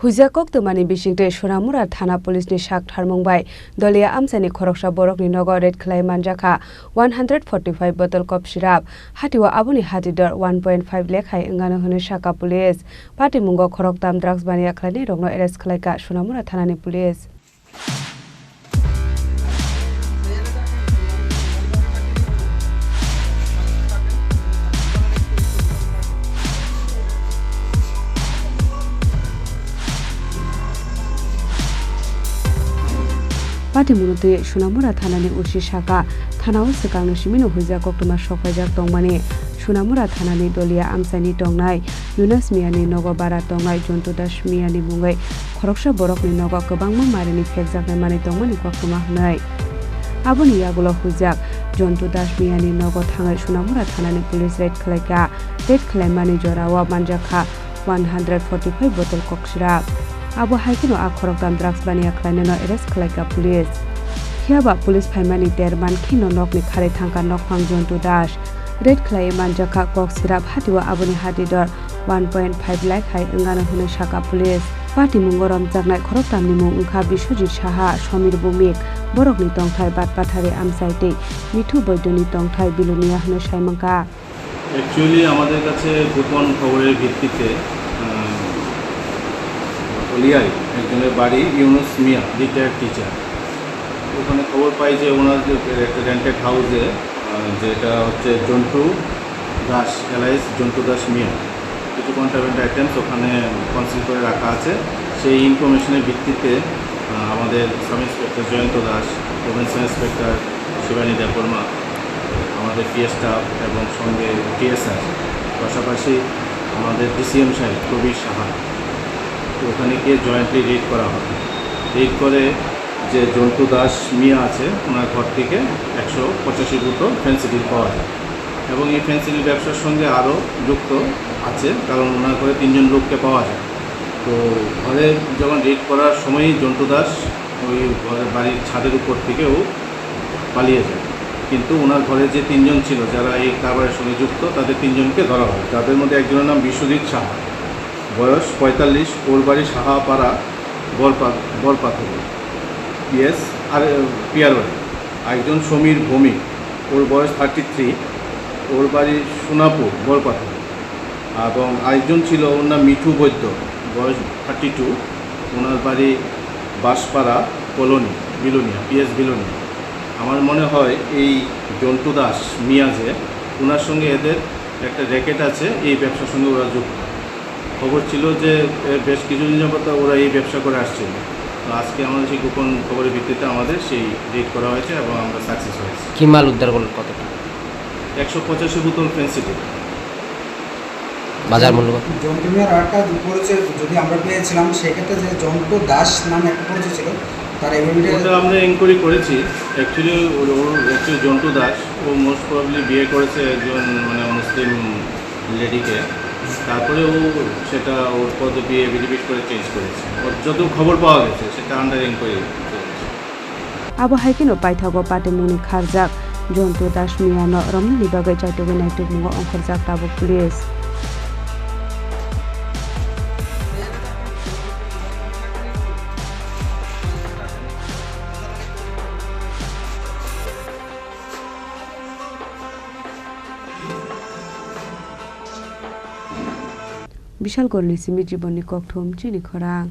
Hoijak Koktwmani Bisingtwi Sonamura Thana Police ni sak tharmungbai Dolia Amsani Khoroksa Borok ni Nogo Red Khlai Manjakha 145 bottle CoughSyrup hatiwa aboni hatidor 1.5 lakh hai engano hone Saka Police Pati mungo Khoroktam drugs bania khlani rokno arrest khlaika Sonamura Thanani Police Pati munutui Sonamura Thanani usi Saka Thanao Sekangno Simino Hoijak Koktwma sok Hoijak tongmani Sonamura Thanani Dolia Amsani tongnai Yunus Miani Nogo Bara tongnai Jontu Das Miani mungai Khoroksa Borok ni Nogo kwbangma marini phekjaknai mani tongmani Koktwma hnai Aboni yagulo Hoijak Jontu Das Miani Nogo thangai Sonamura Thanani Police raid khlaika raid khlaimani jorao Manjakha 145 bottle CoughSyrup Abo haikino a Khoroktam drugs bania khlaineno arrest khlaika police Hiaba police phaimani terban khino nokni khare thangka nokphang Jontu Das raid khlai Manjakha CoughSyrup hatiwa aboni hatidor 1.5 lakh hai engano hone Saka police Pati mungoram jaknai Khoroktamni mung ungkha Biswajit Saha Somir Bumik borokni tongthai batpathari amsaite Mithu Boidoni tongthai Bilunia hone saimangka Actually আমাদের কাছে গোপন খবরের ভিত্তিতে লিয়াই একজনের বাড়ি ইউনুস মিয়া retired teacher ওখানে খবর পাই যে ওনার যে একটা রেন্টেড হাউসে যেটা হচ্ছে জন্টু দাস এলাইস জন্টু দাস মিয়া কিছু কন্ট্রাব্যান্ড আইটেমস ওখানে কনসিল করে রাখা আছে সেই ইনফরমেশনের ভিত্তিতে আমাদের sub inspector Jayanta Das province inspector Shibani Debbarma আমাদের পিএ স্টাফ এবং সঙ্গে টিএসআর পাশাপাশি আমাদের ডিসিএম সাহেব প্রবীর সাহা ওখানে গিয়ে জয়েন্টলি রেড করা হয় রেড করে যে জন্টু দাস মিয়া আছে ওনার ঘর থেকে 185 বোতল ফেন্সিডিল পাওয়া যায় এবং এই ফেন্সিডিল ব্যবসার সঙ্গে আরও যুক্ত আছে কারণ ওনার ঘরে 3 জন লোককে পাওয়া যায় তো ঘরে যখন রেড করার সময়ই জন্টু দাস ওই ঘরের বাড়ির ছাদের উপর থেকেও পালিয়ে যায় কিন্তু ওনার ঘরে যে 3 জন ছিল যারা এই কারবারের সঙ্গে যুক্ত তাদের 3 জনকে ধরা হয় তাদের মধ্যে একজনের নাম বিশ্বজিৎ সাহা বয়স 45 ওর বাড়ি সাহাপাড়া বরপাথর পিএস আর পিয়ার বাড়ি একজন সমীর ভৌমিক ওর বয়স 33 ওর বাড়ি সোনাপুর বরপাথর এবং আরেকজন ছিল ওর নাম মিঠু বৈদ্য বয়স 32 ওনার বাড়ি বাঁশপাড়া কলোনি বিলোনিয়া পিএস বিলোনিয়া আমার মনে হয় এই জন্টু দাস মিয়া যে ওনার সঙ্গে এদের একটা র্যাকেট আছে এই ব্যবসার সঙ্গে ওরা যুক্ত খবর ছিল যে বেশ কিছুদিন যাবত ওরা এই ব্যবসা করে আসছিল তো আজকে আমাদের সেই গোপন খবরের ভিত্তিতে আমাদের সেই রেড করা হয়েছে এবং আমরা সাকসেস হয়েছি কি মাল উদ্ধার করলেন কতটা 185 বোতল ফেন্সিডিল বাজার মূল্য জন্টু মিয়ার আরেকটা পরিচয় যদি আমরা পেয়েছিলাম সেক্ষেত্রে যে জন্টু দাস নামে একটা পরিচয় ছিল তার ওটা আমরা এনকোয়ারি করেছি অ্যাকচুয়ালি জন্টু দাস ও মোস্ট প্রবাবলি বিয়ে করেছে একজন মানে মুসলিম লেডিকে তারপরে ও সেটা ওর পদে বিয়ে এফিডেভিট করে চেঞ্জ করেছে ওর যত খবর পাওয়া গেছে সেটা under enquiry Abo haikino paithago pati muni kharjak Jontu Das Miya no romni bagai chaitoge naituk mungo ongkhorjak tabo police Bishal Gorli Simi Jiboni Koktwmani Chini Khorang